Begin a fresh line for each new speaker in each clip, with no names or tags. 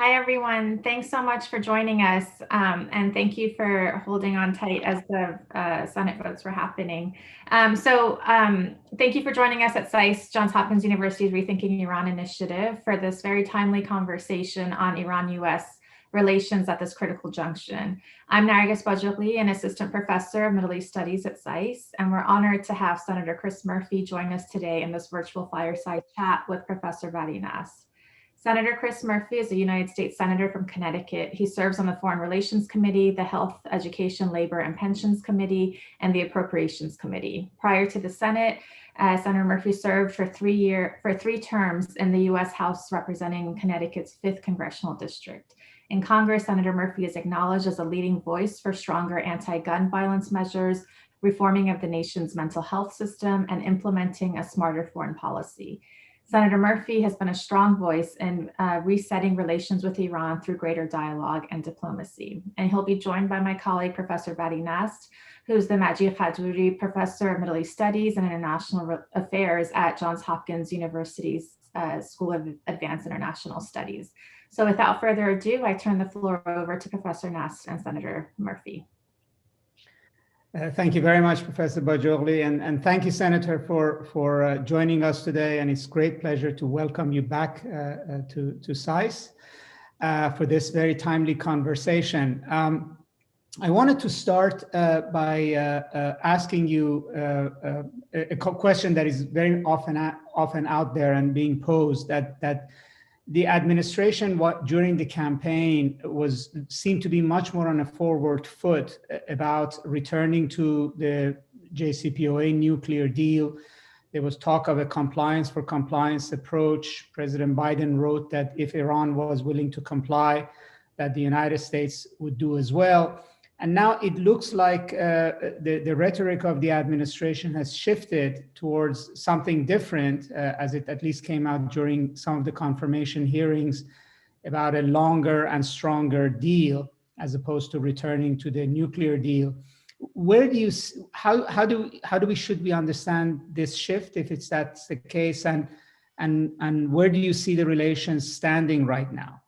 Hi, everyone. Thanks so much for joining us. And thank you for holding on tight as the Senate votes were happening. Thank you for joining us at SAIS, Johns Hopkins University's Rethinking Iran initiative, for this very timely conversation on Iran-US relations at this critical junction. I'm Nargis Bajogli, an assistant professor of Middle East Studies at SAIS, and we're honored to have Senator Chris Murphy join us today in this virtual fireside chat with Professor Vadi Nast. Senator Chris Murphy is a United States Senator from Connecticut. He serves on the Foreign Relations Committee, the Health, Education, Labor, and Pensions Committee, and the Appropriations Committee. Prior to the Senate, Senator Murphy served for 3 terms in the U.S. House representing Connecticut's 5th Congressional District. In Congress, Senator Murphy is acknowledged as a leading voice for stronger anti-gun violence measures, reforming of the nation's mental health system, and implementing a smarter foreign policy. Senator Murphy has been a strong voice in resetting relations with Iran through greater dialogue and diplomacy. And he'll be joined by my colleague, Professor Vadi Nast, who's the Majid Khajouri Professor of Middle East Studies and International Affairs at Johns Hopkins University's School of Advanced International Studies. So without further ado, I turn the floor over to Professor Nast and Senator Murphy.
Thank you very much, Professor Bajogli, and thank you, Senator, for joining us today. And it's a great pleasure to welcome you back to SAIS for this very timely conversation. I wanted to start by asking you a question that is very often out there and being posed, that the administration during the campaign seemed to be much more on a forward foot about returning to the JCPOA nuclear deal. There was talk of a compliance for compliance approach. President Biden wrote that if Iran was willing to comply, that the United States would do as well. And now it looks like the rhetoric of the administration has shifted towards something different, as it at least came out during some of the confirmation hearings about a longer and stronger deal, as opposed to returning to the nuclear deal. Where do you, should we understand this shift, if that's the case, and where do you see the relations standing right now?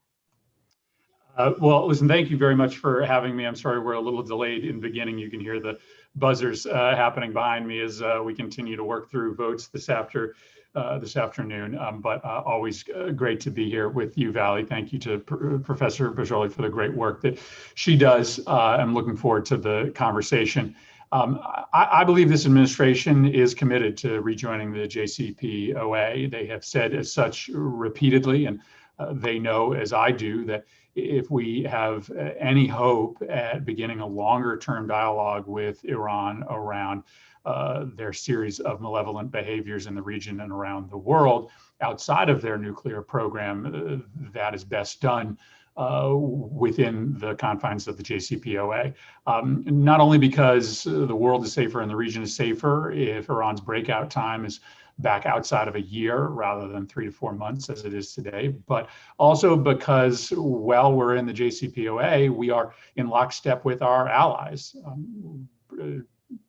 Well, listen, thank you very much for having me. I'm sorry we're a little delayed in the beginning. You can hear the buzzers happening behind me as we continue to work through votes this afternoon. But always great to be here with you, Vali. Thank you to Professor Bajogli for the great work that she does. I'm looking forward to the conversation. I believe this administration is committed to rejoining the JCPOA. They have said as such repeatedly, and they know, as I do, that if we have any hope at beginning a longer-term dialogue with Iran around their series of malevolent behaviors in the region and around the world outside of their nuclear program, that is best done within the confines of the JCPOA. Not only because the world is safer and the region is safer if Iran's breakout time is back outside of a year rather than 3 to 4 months as it is today, but also because while we're in the JCPOA, we are in lockstep with our allies.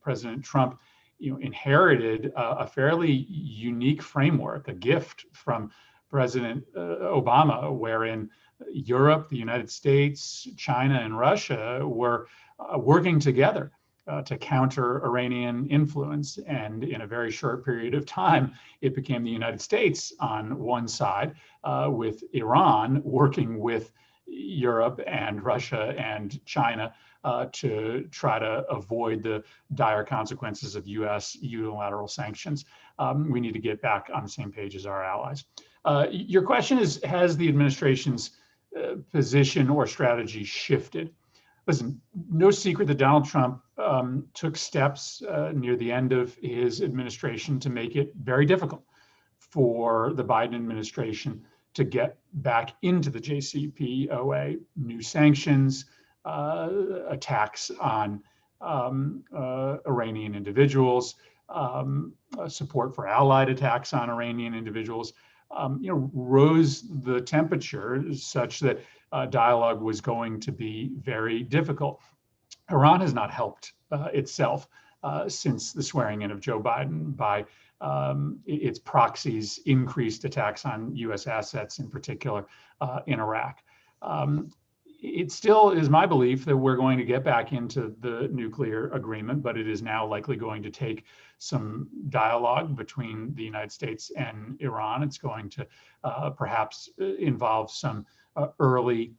President Trump inherited a fairly unique framework, a gift from President Obama, wherein Europe, the United States, China, and Russia were working together to counter Iranian influence. And in a very short period of time, it became the United States on one side, with Iran working with Europe and Russia and China to try to avoid the dire consequences of US unilateral sanctions. We need to get back on the same page as our allies. Your question is, has the administration's position or strategy shifted? Listen, no secret that Donald Trump took steps near the end of his administration to make it very difficult for the Biden administration to get back into the JCPOA. New sanctions, attacks on Iranian individuals, support for allied attacks on Iranian individuals, rose the temperature such that dialogue was going to be very difficult. Iran has not helped itself since the swearing in of Joe Biden by its proxies' increased attacks on US assets, in particular in Iraq. It still is my belief that we're going to get back into the nuclear agreement, but it is now likely going to take some dialogue between the United States and Iran. It's going to perhaps involve some early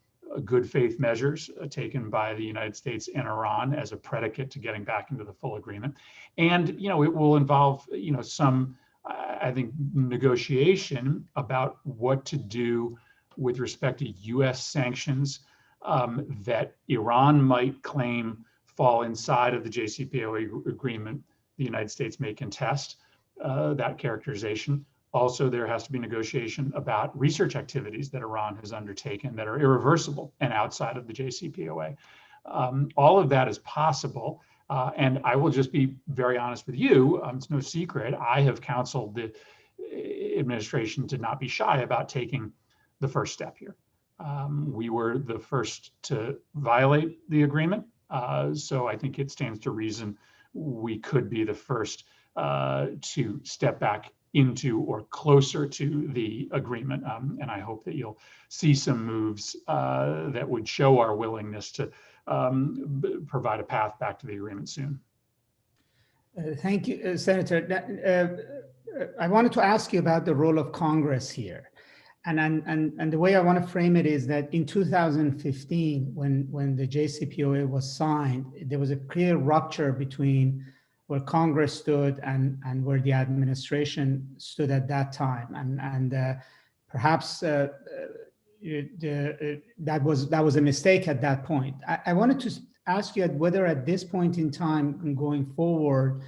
good faith measures taken by the United States and Iran as a predicate to getting back into the full agreement. And, it will involve, some, I think, negotiation about what to do with respect to US sanctions that Iran might claim fall inside of the JCPOA agreement. The United States may contest that characterization. Also, there has to be negotiation about research activities that Iran has undertaken that are irreversible and outside of the JCPOA. All of that is possible. And I will just be very honest with you. It's no secret. I have counseled the administration to not be shy about taking the first step here. We were the first to violate the agreement. So I think it stands to reason we could be the first to step back into or closer to the agreement. And I hope that you'll see some moves that would show our willingness to provide a path back to the agreement soon.
Thank you, Senator. I wanted to ask you about the role of Congress here. And the way I want to frame it is that in 2015, when the JCPOA was signed, there was a clear rupture between where Congress stood and where the administration stood at that time. And perhaps that was a mistake at that point. I wanted to ask you whether at this point in time and going forward,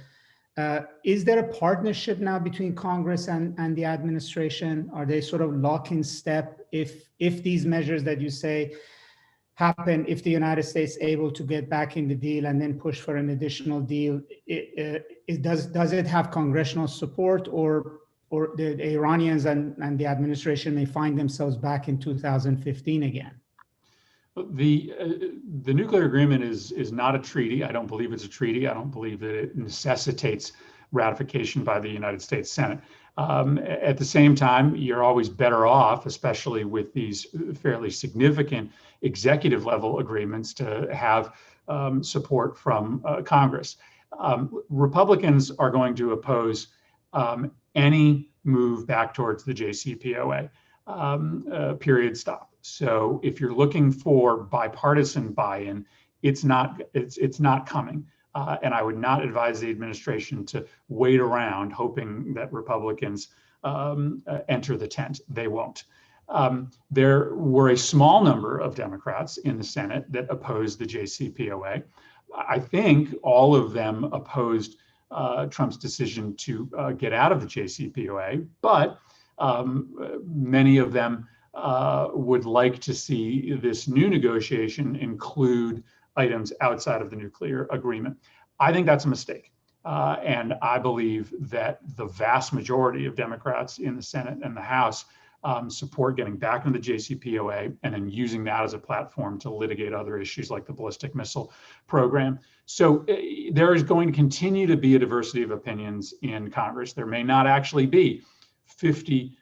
is there a partnership now between Congress and the administration? Are they sort of lock in step if these measures that you say happen, if the United States able to get back in the deal and then push for an additional deal, does it have congressional support, or the Iranians and the administration may find themselves back in 2015 again?
The nuclear agreement is not a treaty. I don't believe it's a treaty. I don't believe that it necessitates ratification by the United States Senate. At the same time, you're always better off, especially with these fairly significant executive level agreements, to have support from Congress. Republicans are going to oppose any move back towards the JCPOA, period, stop. So if you're looking for bipartisan buy-in, it's not coming. And I would not advise the administration to wait around hoping that Republicans enter the tent. They won't. There were a small number of Democrats in the Senate that opposed the JCPOA. I think all of them opposed Trump's decision to get out of the JCPOA, but many of them would like to see this new negotiation include items outside of the nuclear agreement. I think that's a mistake. And I believe that the vast majority of Democrats in the Senate and the House support getting back into the JCPOA and then using that as a platform to litigate other issues like the ballistic missile program. So there is going to continue to be a diversity of opinions in Congress. There may not actually be 50%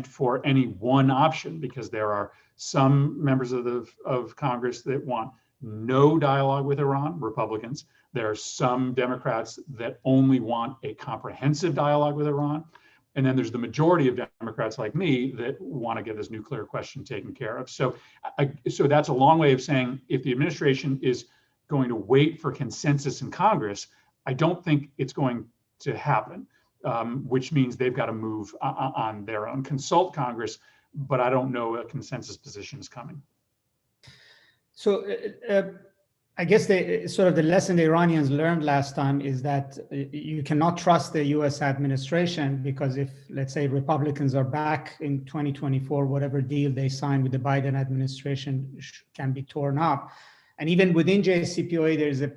for any one option, because there are some members of Congress that want no dialogue with Iran, Republicans. There are some Democrats that only want a comprehensive dialogue with Iran. And then there's the majority of Democrats like me that want to get this nuclear question taken care of. So that's a long way of saying, if the administration is going to wait for consensus in Congress, I don't think it's going to happen, which means they've got to move on their own. Consult Congress, but I don't know a consensus position is coming.
So I guess the lesson the Iranians learned last time is that you cannot trust the US administration, because if, let's say, Republicans are back in 2024, whatever deal they sign with the Biden administration can be torn up. And even within JCPOA, there's a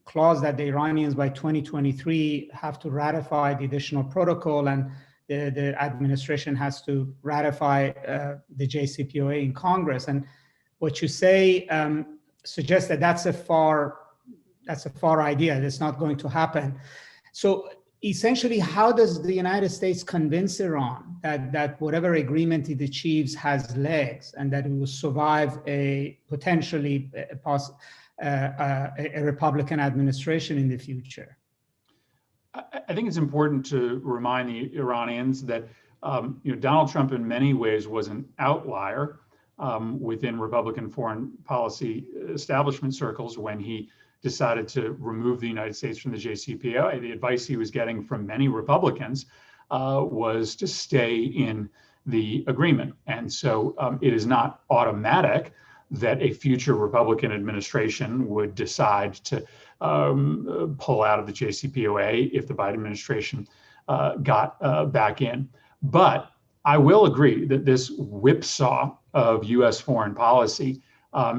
clause that the Iranians by 2023 have to ratify the additional protocol, and the administration has to ratify the JCPOA in Congress. And what you say suggests that that's a far idea. That's not going to happen. So essentially, how does the United States convince Iran that whatever agreement it achieves has legs and that it will survive a potentially a Republican administration in the future?
I think it's important to remind the Iranians that Donald Trump in many ways was an outlier within Republican foreign policy establishment circles when he decided to remove the United States from the JCPOA. The advice he was getting from many Republicans was to stay in the agreement. And so it is not automatic that a future Republican administration would decide to pull out of the JCPOA if the Biden administration got back in. But I will agree that this whipsaw of US foreign policy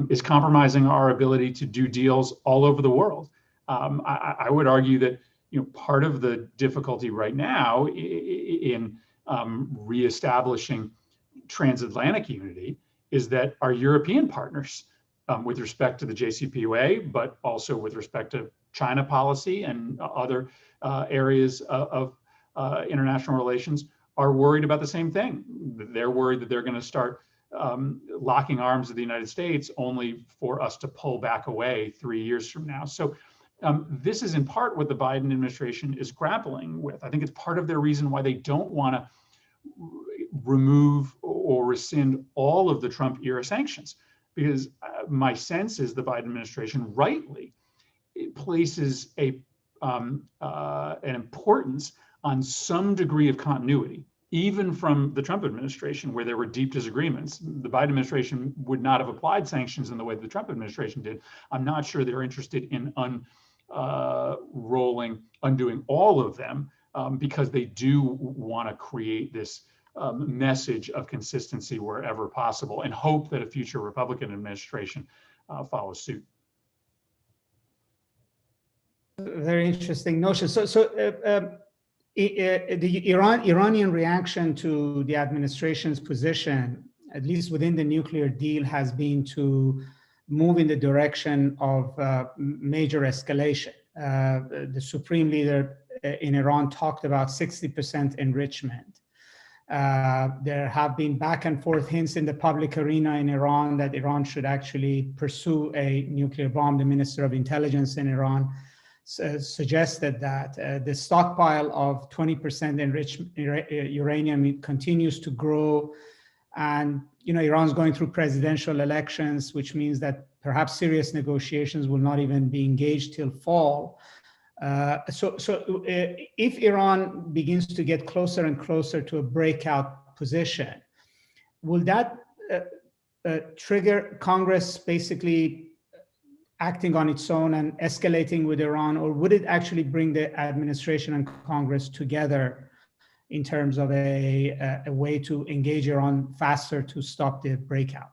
is compromising our ability to do deals all over the world. I would argue that part of the difficulty right now in reestablishing transatlantic unity is that our European partners, with respect to the JCPOA, but also with respect to China policy and other areas of international relations, are worried about the same thing. They're worried that they're going to start locking arms with the United States only for us to pull back away 3 years from now. So this is in part what the Biden administration is grappling with. I think it's part of their reason why they don't want to remove or rescind all of the Trump era sanctions, because my sense is the Biden administration rightly places an importance on some degree of continuity, even from the Trump administration, where there were deep disagreements. The Biden administration would not have applied sanctions in the way the Trump administration did. I'm not sure they're interested in undoing all of them, because they do want to create this message of consistency wherever possible and hope that a future Republican administration follows suit.
Very interesting notion. The Iranian reaction to the administration's position, at least within the nuclear deal, has been to move in the direction of major escalation. The supreme leader in Iran talked about 60% enrichment. There have been back and forth hints in the public arena in Iran that Iran should actually pursue a nuclear bomb. The Minister of Intelligence in Iran suggested that the stockpile of 20% enriched uranium continues to grow. And Iran's going through presidential elections, which means that perhaps serious negotiations will not even be engaged till fall. So if Iran begins to get closer and closer to a breakout position, will that trigger Congress basically acting on its own and escalating with Iran, or would it actually bring the administration and Congress together in terms of a way to engage Iran faster to stop the breakout?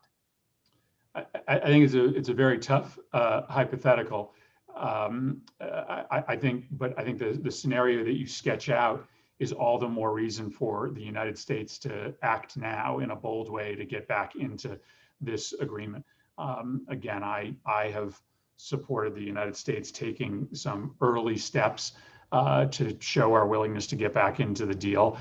I think it's a very tough hypothetical. I think the scenario that you sketch out is all the more reason for the United States to act now in a bold way to get back into this agreement. Again, I have supported the United States taking some early steps to show our willingness to get back into the deal,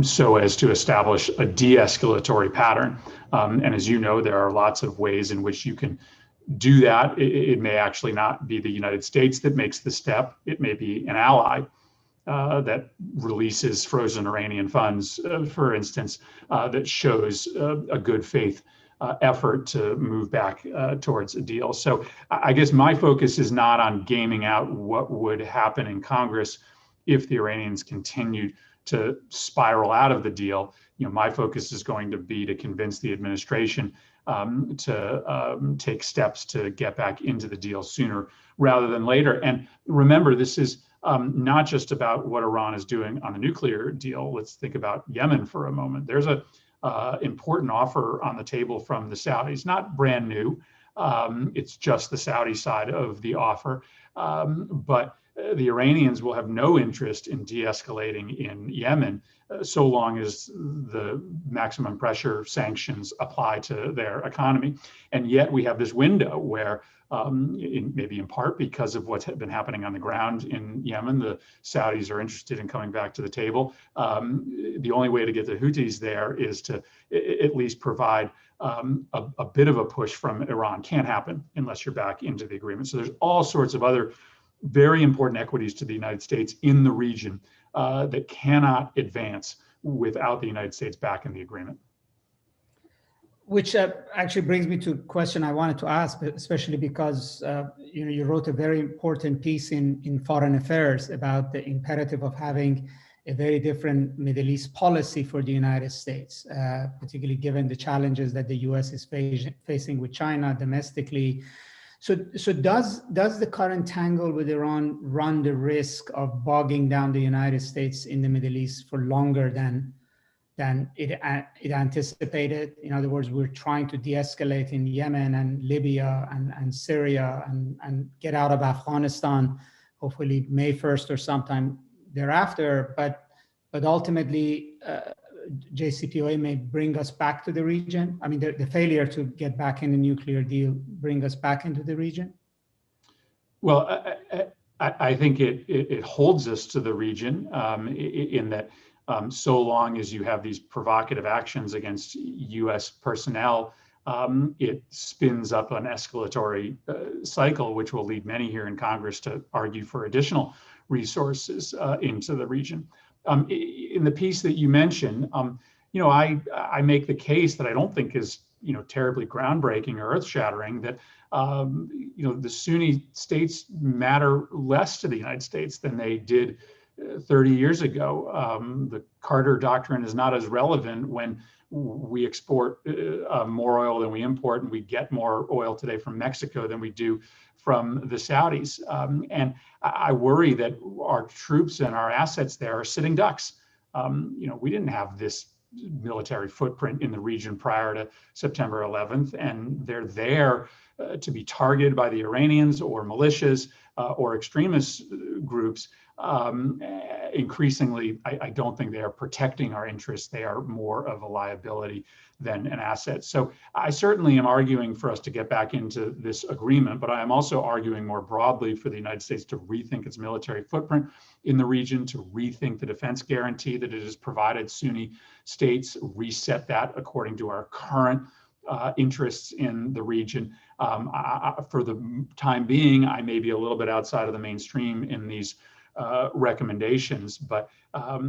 so as to establish a de-escalatory pattern. And as you know, there are lots of ways in which you can do that. It may actually not be the United States that makes the step. It may be an ally that releases frozen Iranian funds, for instance, that shows a good faith effort to move back towards a deal. So I guess my focus is not on gaming out what would happen in Congress if the Iranians continued to spiral out of the deal. My focus is going to be to convince the administration to take steps to get back into the deal sooner rather than later. And remember, this is not just about what Iran is doing on the nuclear deal. Let's think about Yemen for a moment. There's a important offer on the table from the Saudis, not brand new. It's just the Saudi side of the offer, but the Iranians will have no interest in de-escalating in Yemen so long as the maximum pressure sanctions apply to their economy. And yet we have this window where, maybe in part because of what's been happening on the ground in Yemen, the Saudis are interested in coming back to the table. The only way to get the Houthis there is to at least provide a bit of a push from Iran. Can't happen unless you're back into the agreement. So there's all sorts of other very important equities to the United States in the region that cannot advance without the United States back in the agreement.
Which actually brings me to a question I wanted to ask, especially because you wrote a very important piece in Foreign Affairs about the imperative of having a very different Middle East policy for the United States, particularly given the challenges that the US is facing with China domestically. So does the current tangle with Iran run the risk of bogging down the United States in the Middle East for longer than it anticipated? In other words, we're trying to de-escalate in Yemen and Libya and Syria and get out of Afghanistan, hopefully May 1st or sometime thereafter. But ultimately, JCPOA may bring us back to the region. I mean, the failure to get back in the nuclear deal bring us back into the region?
Well, I think it holds us to the region in that so long as you have these provocative actions against US personnel, it spins up an escalatory cycle, which will lead many here in Congress to argue for additional resources into the region. In the piece that you mentioned, I make the case that I don't think is terribly groundbreaking or earth-shattering, that the Sunni states matter less to the United States than they did 30 years ago. The Carter Doctrine is not as relevant when we export more oil than we import, and we get more oil today from Mexico than we do from the Saudis. And I worry that our troops and our assets there are sitting ducks. We didn't have this military footprint in the region prior to September 11th, and they're there to be targeted by the Iranians or militias or extremist groups. Increasingly, I don't think they are protecting our interests. They are more of a liability than an asset. So I certainly am arguing for us to get back into this agreement, but I am also arguing more broadly for the United States to rethink its military footprint in the region, to rethink the defense guarantee that it has provided Sunni states, reset that according to our current interests in the region. For the time being, I may be a little bit outside of the mainstream in these recommendations, but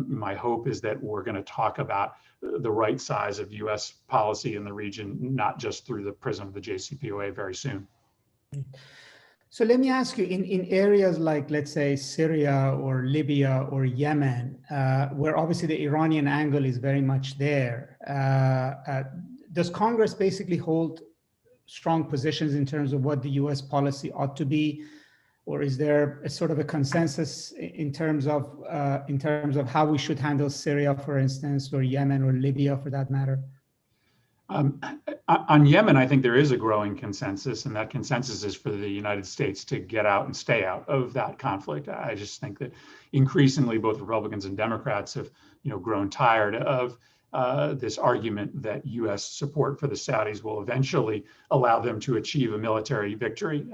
my hope is that we're going to talk about the right size of US policy in the region, not just through the prism of the JCPOA very soon.
So let me ask you, in areas like, let's say, Syria or Libya or Yemen, where obviously the Iranian angle is very much there, does Congress basically hold strong positions in terms of what the US policy ought to be? Or is there a sort of a consensus in terms of how we should handle Syria, for instance, or Yemen or Libya, for that matter?
On Yemen, I think there is a growing consensus, and that consensus is for the United States to get out and stay out of that conflict. I just think that increasingly both Republicans and Democrats have, grown tired of this argument that U.S. support for the Saudis will eventually allow them to achieve a military victory.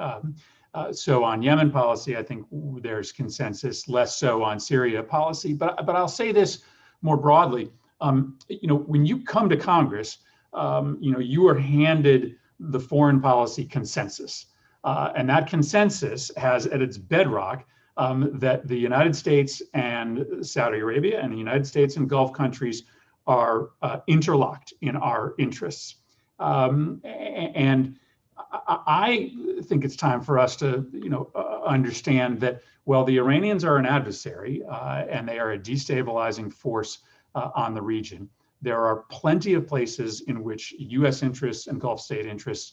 So on Yemen policy, I think there's consensus, less so on Syria policy. But I'll say this more broadly. When you come to Congress, you are handed the foreign policy consensus. And that consensus has at its bedrock that the United States and Saudi Arabia and the United States and Gulf countries are interlocked in our interests. And I think it's time for us to, understand that while the Iranians are an adversary and they are a destabilizing force on the region, there are plenty of places in which U.S. interests and Gulf state interests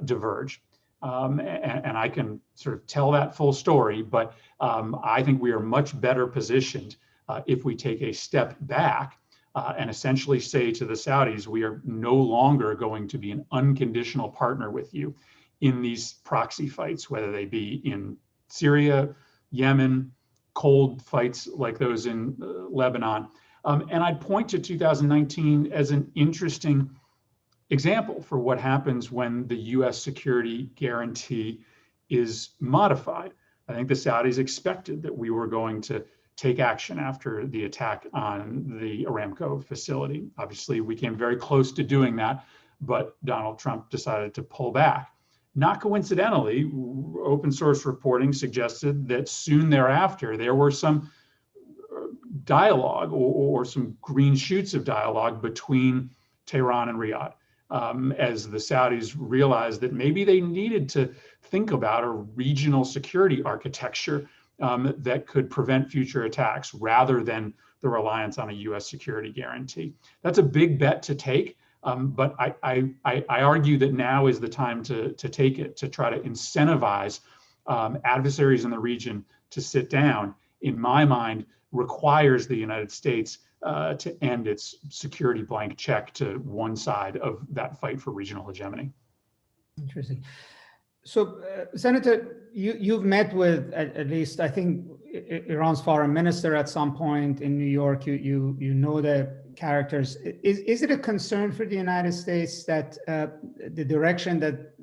diverge. And I can sort of tell that full story, but I think we are much better positioned if we take a step back and essentially say to the Saudis, we are no longer going to be an unconditional partner with you in these proxy fights, whether they be in Syria, Yemen, cold fights like those in Lebanon. And I'd point to 2019 as an interesting example for what happens when the US security guarantee is modified. I think the Saudis expected that we were going to take action after the attack on the Aramco facility. Obviously, we came very close to doing that, but Donald Trump decided to pull back. Not coincidentally, open source reporting suggested that soon thereafter, there were some dialogue or some green shoots of dialogue between Tehran and Riyadh, as the Saudis realized that maybe they needed to think about a regional security architecture that could prevent future attacks rather than the reliance on a US security guarantee. That's a big bet to take, but I argue that now is the time to take it, to try to incentivize adversaries in the region to sit down. In my mind, requires the United States to end its security blank check to one side of that fight for regional hegemony.
Interesting. So, Senator, you've met with at least, I think, Iran's foreign minister at some point in New York. You know the characters. Is it a concern for the United States that the direction that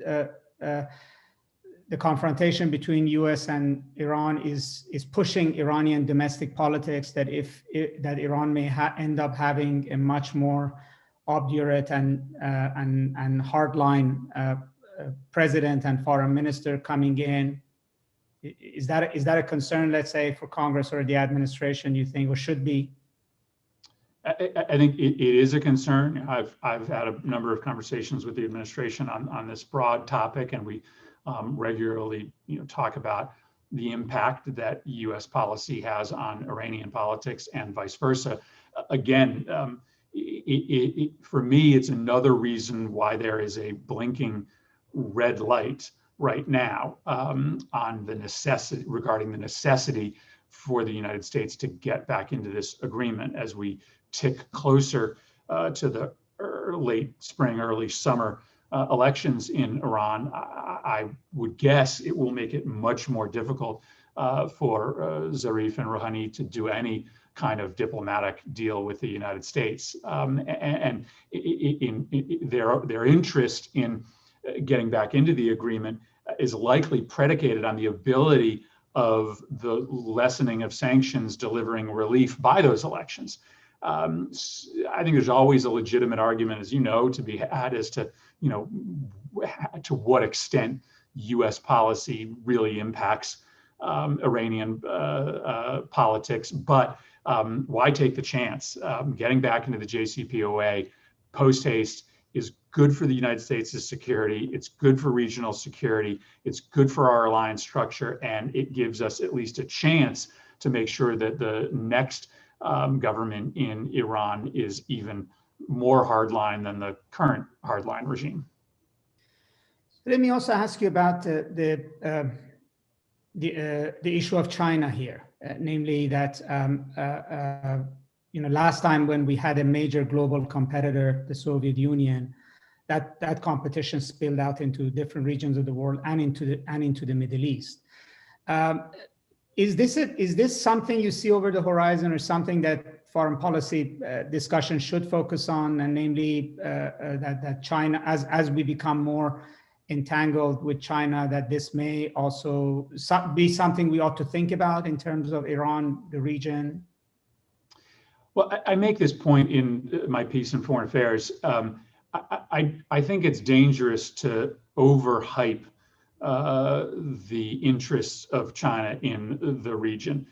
the confrontation between U.S. and Iran is pushing Iranian domestic politics, that that Iran may end up having a much more obdurate and hardline president and foreign minister coming in? Is that a concern, let's say, for Congress or the administration, you think, or should be?
I think it is a concern. I've had a number of conversations with the administration on this broad topic, and we regularly talk about the impact that U.S. policy has on Iranian politics and vice versa. Again, for me, it's another reason why there is a blinking red light right now on the necessity, regarding the necessity for the United States to get back into this agreement as we tick closer to the late spring, early summer elections in Iran. I would guess it will make it much more difficult for Zarif and Rouhani to do any kind of diplomatic deal with the United States. And their interest in getting back into the agreement is likely predicated on the ability of the lessening of sanctions delivering relief by those elections. I think there's always a legitimate argument, as you know, to be had as to, to what extent U.S. policy really impacts Iranian politics. But why take the chance? Getting back into the JCPOA post-haste is good for the United States' security. It's good for regional security. It's good for our alliance structure. And it gives us at least a chance to make sure that the next government in Iran is even more hardline than the current hardline regime.
Let me also ask you about the issue of China here, namely that last time when we had a major global competitor, the Soviet Union, that competition spilled out into different regions of the world and into the Middle East. Is this something you see over the horizon, or something that foreign policy discussion should focus on, and namely that China, as we become more entangled with China, that this may also be something we ought to think about in terms of Iran, the region?
Well, I make this point in my piece in Foreign Affairs. I think it's dangerous to overhype the interests of China in the region.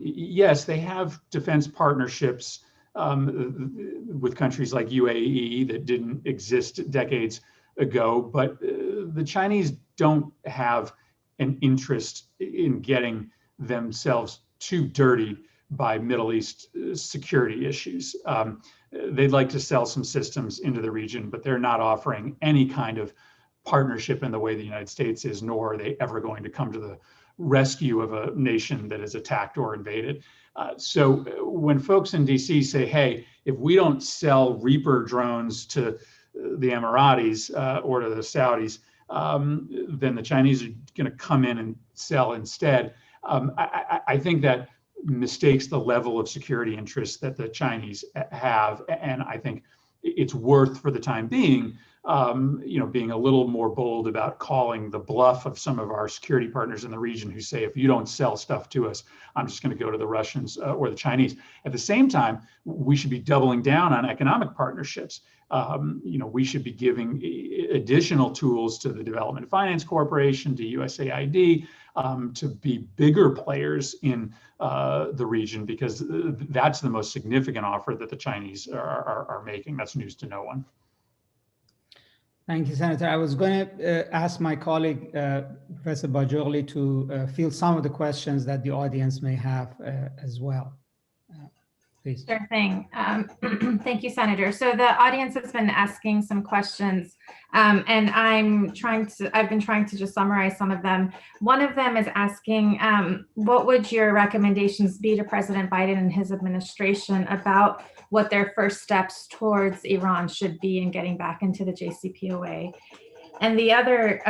Yes, they have defense partnerships with countries like UAE that didn't exist decades ago, but the Chinese don't have an interest in getting themselves too dirty by Middle East security issues. They'd like to sell some systems into the region, but they're not offering any kind of partnership in the way the United States is, nor are they ever going to come to the rescue of a nation that is attacked or invaded. So when folks in DC say, hey, if we don't sell Reaper drones to the Emiratis or to the Saudis, then the Chinese are going to come in and sell instead. I think that mistakes the level of security interests that the Chinese have, and I think it's worth, for the time being, being a little more bold about calling the bluff of some of our security partners in the region who say, if you don't sell stuff to us, I'm just going to go to the Russians or the Chinese. At the same time, we should be doubling down on economic partnerships. We should be giving additional tools to the Development Finance Corporation, to USAID, to be bigger players in the region, because that's the most significant offer that the Chinese are making. That's news to no one.
Thank you, Senator. I was going to ask my colleague, Professor Bajorli, to field some of the questions that the audience may have as well. Please.
Sure thing. Thank you, Senator. So the audience has been asking some questions, and I've been trying to just summarize some of them. One of them is asking, what would your recommendations be to President Biden and his administration about what their first steps towards Iran should be in getting back into the JCPOA? And the other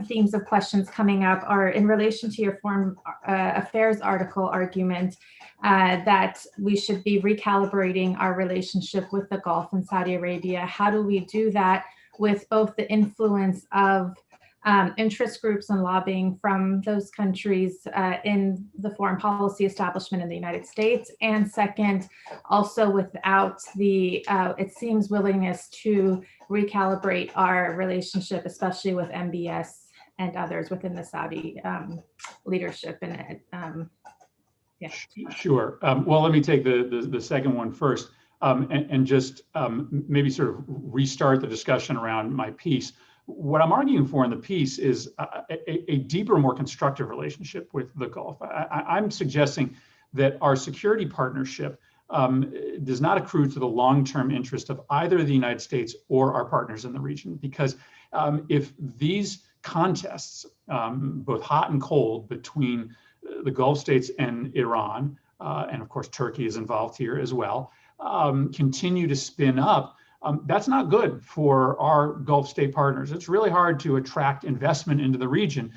themes of questions coming up are in relation to your Foreign Affairs article argument that we should be recalibrating our relationship with the Gulf and Saudi Arabia. How do we do that with both the influence of interest groups and lobbying from those countries in the foreign policy establishment in the United States? And second, also without the, it seems, willingness to recalibrate our relationship, especially with MBS and others within the Saudi leadership. And yeah.
Sure. Well, let me take the second one first, and just maybe sort of restart the discussion around my piece. What I'm arguing for in the piece is a deeper, more constructive relationship with the Gulf. I'm suggesting that our security partnership does not accrue to the long-term interest of either the United States or our partners in the region, because if these contests, both hot and cold, between the Gulf states and Iran, and of course Turkey is involved here as well, continue to spin up, that's not good for our Gulf state partners. It's really hard to attract investment into the region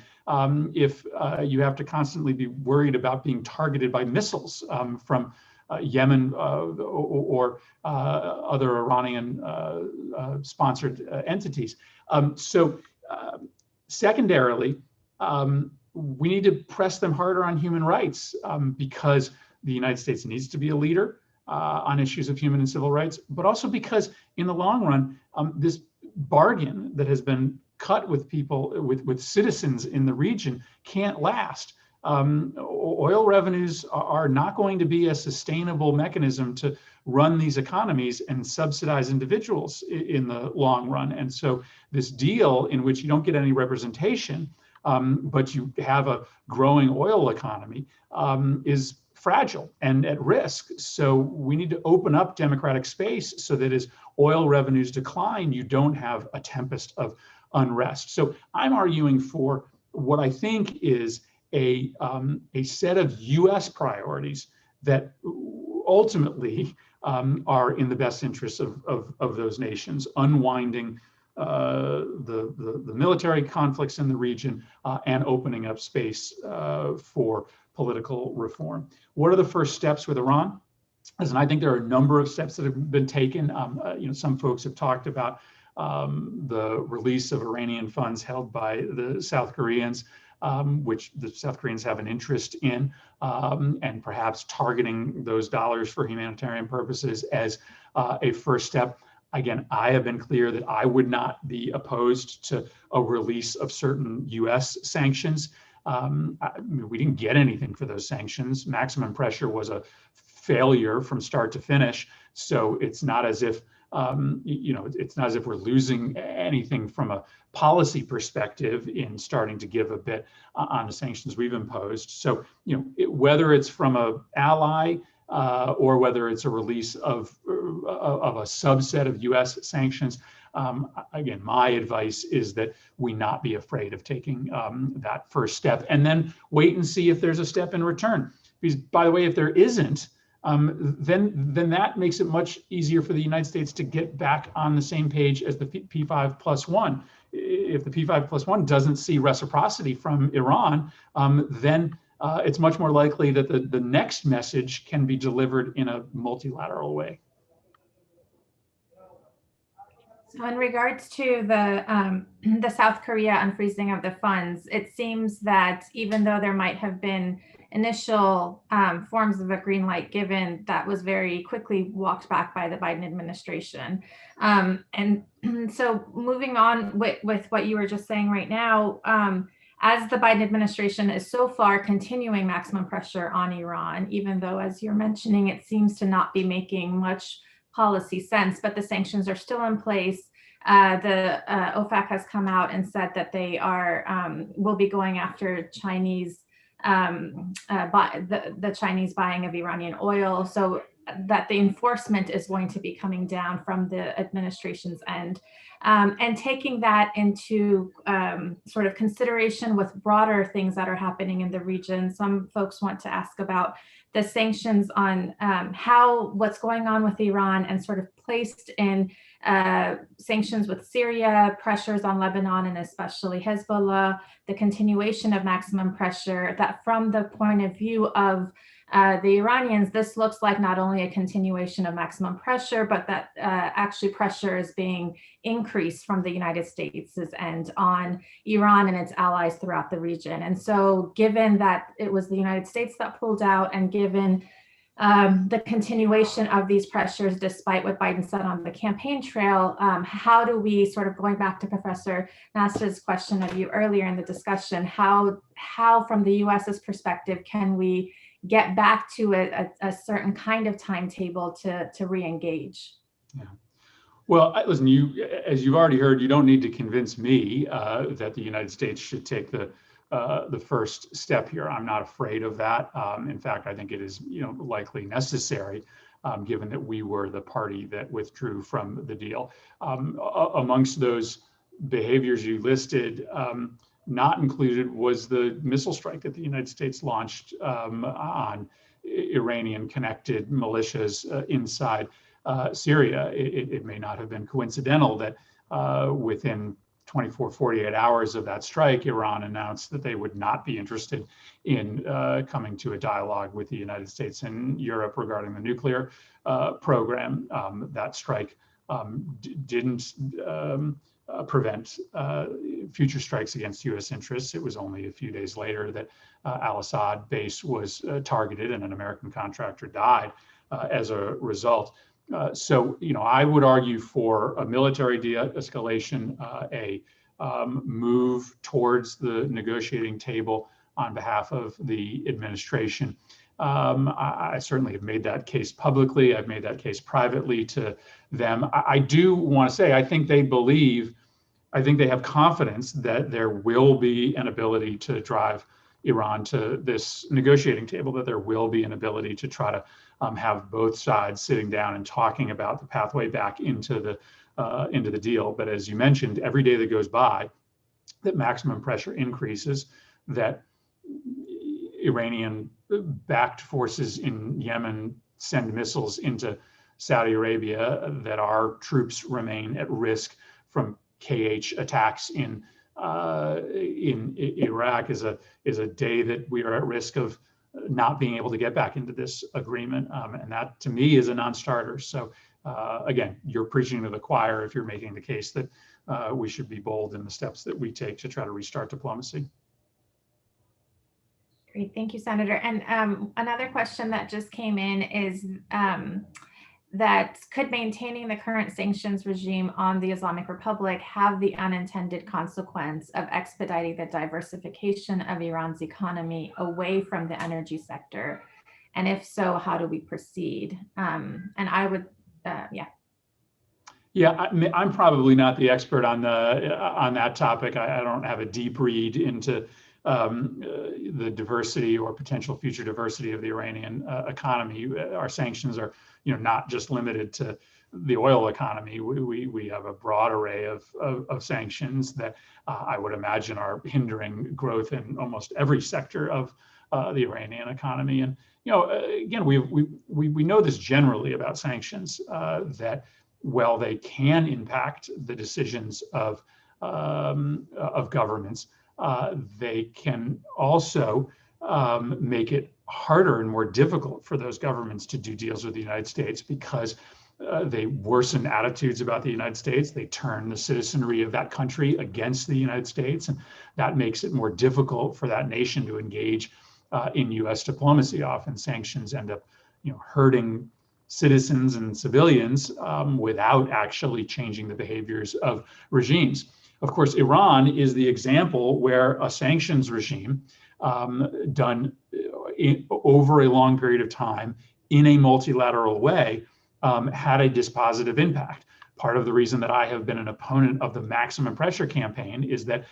if you have to constantly be worried about being targeted by missiles from Yemen or other Iranian sponsored entities. Secondarily, we need to press them harder on human rights because the United States needs to be a leader on issues of human and civil rights, but also because in the long run, this bargain that has been cut with people, with citizens in the region, can't last. Oil revenues are not going to be a sustainable mechanism to run these economies and subsidize individuals in the long run. And so this deal in which you don't get any representation, but you have a growing oil economy, is fragile and at risk. So we need to open up democratic space so that as oil revenues decline, you don't have a tempest of unrest. So I'm arguing for what I think is a set of US priorities that ultimately are in the best interests of those nations, unwinding the military conflicts in the region and opening up space for political reform. What are the first steps with Iran? And I think there are a number of steps that have been taken. Some folks have talked about the release of Iranian funds held by the South Koreans, which the South Koreans have an interest in, and perhaps targeting those dollars for humanitarian purposes as a first step. Again, I have been clear that I would not be opposed to a release of certain US sanctions. We didn't get anything for those sanctions. Maximum pressure was a failure from start to finish. So it's not as if, it's not as if we're losing anything from a policy perspective in starting to give a bit on the sanctions we've imposed. So, whether it's from an ally or whether it's a release of a subset of US sanctions, again, my advice is that we not be afraid of taking that first step and then wait and see if there's a step in return. Because, by the way, if there isn't, then that makes it much easier for the United States to get back on the same page as the P5+1. If the P5+1 doesn't see reciprocity from Iran, then it's much more likely that the next message can be delivered in a multilateral way.
So in regards to the South Korea unfreezing of the funds, it seems that even though there might have been initial forms of a green light given, that was very quickly walked back by the Biden administration. And so moving on with what you were just saying right now, as the Biden administration is so far continuing maximum pressure on Iran, even though, as you're mentioning, it seems to not be making much policy sense, but the sanctions are still in place. The OFAC has come out and said that they will be going after Chinese, the Chinese buying of Iranian oil, so that the enforcement is going to be coming down from the administration's end. And taking that into sort of consideration with broader things that are happening in the region, some folks want to ask about the sanctions on what's going on with Iran and sort of placed in sanctions with Syria, pressures on Lebanon and especially Hezbollah, the continuation of maximum pressure, that from the point of view of the Iranians, this looks like not only a continuation of maximum pressure, but that actually pressure is being increased from the United States' end on Iran and its allies throughout the region. And so given that it was the United States that pulled out, and given the continuation of these pressures, despite what Biden said on the campaign trail, how do we, sort of going back to Professor Nasta's question of you earlier in the discussion, how from the US's perspective can we get back to a certain kind of timetable to re-engage? Yeah.
Well, listen, as you've already heard, you don't need to convince me that the United States should take the first step here. I'm not afraid of that. In fact, I think it is likely necessary, given that we were the party that withdrew from the deal. Amongst those behaviors you listed, not included was the missile strike that the United States launched on Iranian-connected militias inside Syria. It may not have been coincidental that within 48 hours of that strike, Iran announced that they would not be interested in coming to a dialogue with the United States and Europe regarding the nuclear program. That strike didn't prevent future strikes against U.S. interests. It was only a few days later that al-Assad base was targeted and an American contractor died as a result. So, I would argue for a military de-escalation, a move towards the negotiating table on behalf of the administration. I certainly have made that case publicly. I've made that case privately to them. I do want to say, I think they have confidence that there will be an ability to drive Iran to this negotiating table, that there will be an ability to try to have both sides sitting down and talking about the pathway back into the deal. But as you mentioned, every day that goes by, that maximum pressure increases, that Iranian-backed forces in Yemen send missiles into Saudi Arabia, that our troops remain at risk from KH attacks in Iraq is a day that we are at risk of not being able to get back into this agreement, and that to me is a non-starter. So again, you're preaching to the choir if you're making the case that we should be bold in the steps that we take to try to restart diplomacy.
Great, thank you, Senator. And another question that just came in is that could maintaining the current sanctions regime on the Islamic Republic have the unintended consequence of expediting the diversification of Iran's economy away from the energy sector? And if so, how do we proceed? And I would, yeah.
Yeah, I'm probably not the expert on that topic. I don't have a deep read into the diversity or potential future diversity of the Iranian economy. Our sanctions are, not just limited to the oil economy. We have a broad array of sanctions that I would imagine are hindering growth in almost every sector of the Iranian economy. And again, we know this generally about sanctions, that while they can impact the decisions of governments, they can also make it harder and more difficult for those governments to do deals with the United States, because they worsen attitudes about the United States. They turn the citizenry of that country against the United States, and that makes it more difficult for that nation to engage in U.S. diplomacy. Often sanctions end up, hurting citizens and civilians without actually changing the behaviors of regimes. Of course, Iran is the example where a sanctions regime done over a long period of time in a multilateral way had a dispositive impact. Part of the reason that I have been an opponent of the maximum pressure campaign is that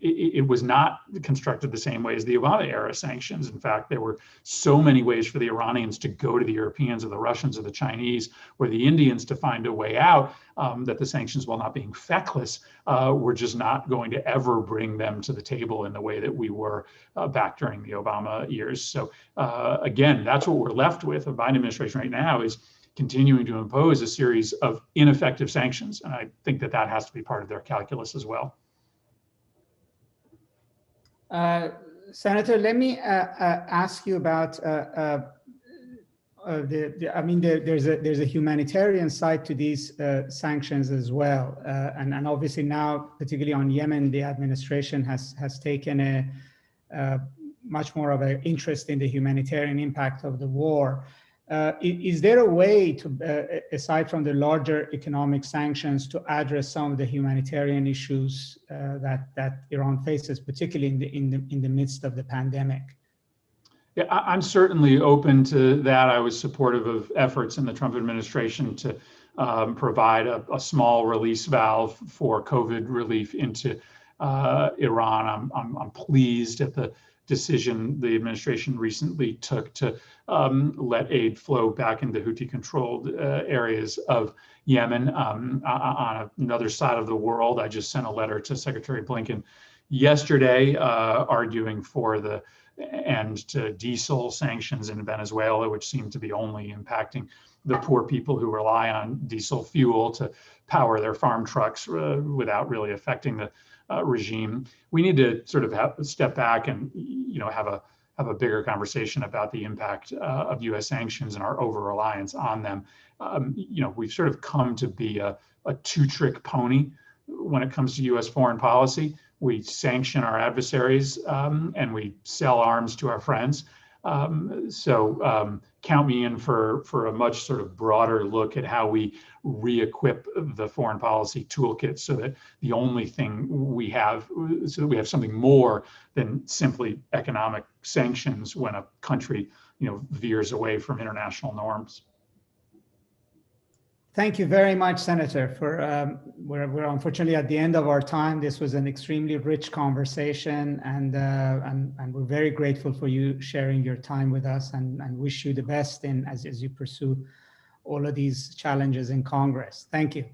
it was not constructed the same way as the Obama era sanctions. In fact, there were so many ways for the Iranians to go to the Europeans or the Russians or the Chinese or the Indians to find a way out, that the sanctions, while not being feckless, were just not going to ever bring them to the table in the way that we were back during the Obama years. So again, that's what we're left with. The Biden administration right now is continuing to impose a series of ineffective sanctions. And I think that has to be part of their calculus as well.
Senator, let me ask you about there's a humanitarian side to these sanctions as well. And obviously now, particularly on Yemen, the administration has taken a much more of an interest in the humanitarian impact of the war. Is there a way to, aside from the larger economic sanctions, to address some of the humanitarian issues that Iran faces, particularly in the midst of the pandemic?
Yeah, I'm certainly open to that. I was supportive of efforts in the Trump administration to provide a small release valve for COVID relief into Iran. I'm pleased at the decision the administration recently took to let aid flow back into Houthi-controlled areas of Yemen. On another side of the world, I just sent a letter to Secretary Blinken yesterday arguing for the end to diesel sanctions in Venezuela, which seem to be only impacting the poor people who rely on diesel fuel to power their farm trucks without really affecting the regime. We need to sort of step back and have a bigger conversation about the impact of U.S. sanctions and our over-reliance on them. We've sort of come to be a two-trick pony when it comes to U.S. foreign policy. We sanction our adversaries and we sell arms to our friends. So count me in for a much sort of broader look at how we re-equip the foreign policy toolkit so that the only thing we have, so that we have something more than simply economic sanctions when a country, veers away from international norms.
Thank you very much, Senator. We're unfortunately at the end of our time. This was an extremely rich conversation, and we're very grateful for you sharing your time with us, and wish you the best as you pursue all of these challenges in Congress. Thank you.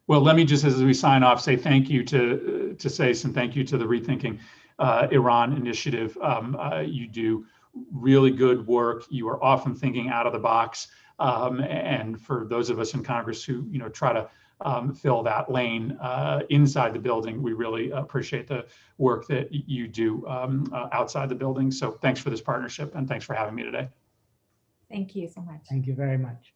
Well, let me just, as we sign off, say thank you to SAIS and thank you to the Rethinking Iran initiative. You do really good work. You are often thinking out of the box. And for those of us in Congress who try to fill that lane inside the building, we really appreciate the work that you do outside the building. So thanks for this partnership, and thanks for having me today.
Thank you so much.
Thank you very much.